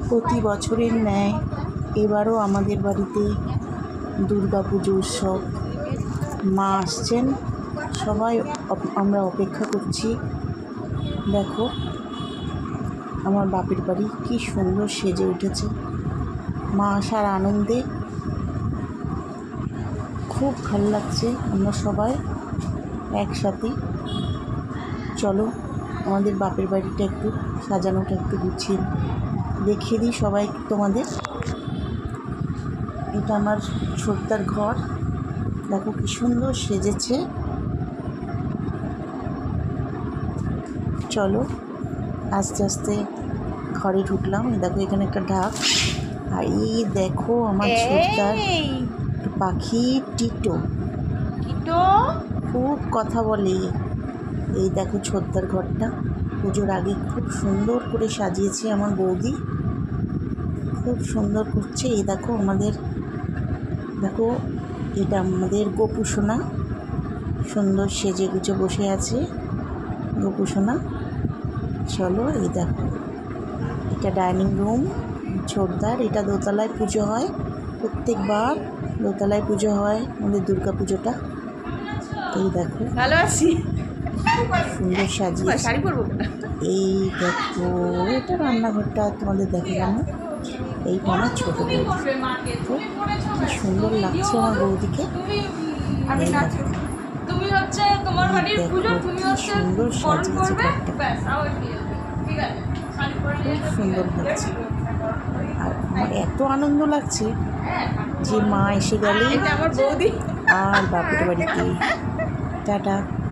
প্রতি বছরের ন্যায় এবারও আমাদের বাড়িতে দুর্গাপুজো উৎসব। মা আসছেন, সবাই আমরা অপেক্ষা করছি। দেখো আমার বাপের বাড়ি কি সুন্দর সেজে উঠেছে। মা আসার আনন্দে খুব ভালো লাগছে। আমরা সবাই একসাথে। চলো আমাদের বাপের বাড়িটা একটু সাজানোটা একটু গুছিয়ে দেখিয়ে দিই সবাই তোমাদের। এটা আমার ছোটদার ঘর, দেখো কি সুন্দর সেজেছে। চলো আস্তে আস্তে ঘরে ঢুকলাম। দেখো এখানে একটা ঢাক, আর এই দেখো আমার ছোটদার পাখি টিটো। টিটো খুব কথা বলে। এই দেখো ছোটদার ঘরটা পুজোর আগে খুব সুন্দর করে সাজিয়েছে আমার বৌদি, খুব সুন্দর করছে। এই দেখো আমাদের, দেখো এটা আমাদের গোপু সোনা, সুন্দর সেজে গুজে বসে আছে গোপু সোনা। চলো এই দেখো এটা ডাইনিং রুম ছোটদার। এটা দোতলায় পুজো হয়, প্রত্যেকবার দোতলায় পুজো হয় আমাদের দুর্গা পুজোটা। এই দেখো ভালো আছি, সুন্দর সাজিয়ে। এই দেখো এটা রান্নাঘরটা তোমাদের দেখালাম। এইটা আমার ছোটো বৌদি, কি সুন্দর লাগছে আমার বৌদিকে। এই দেখো কি সুন্দর সাজিয়েছে ঘরটা, খুব সুন্দর লাগছে। আর আমার এত আনন্দ লাগছে যে মা এসে গেলে আমার বৌদি আর বাপের বাড়িতে। টাটা।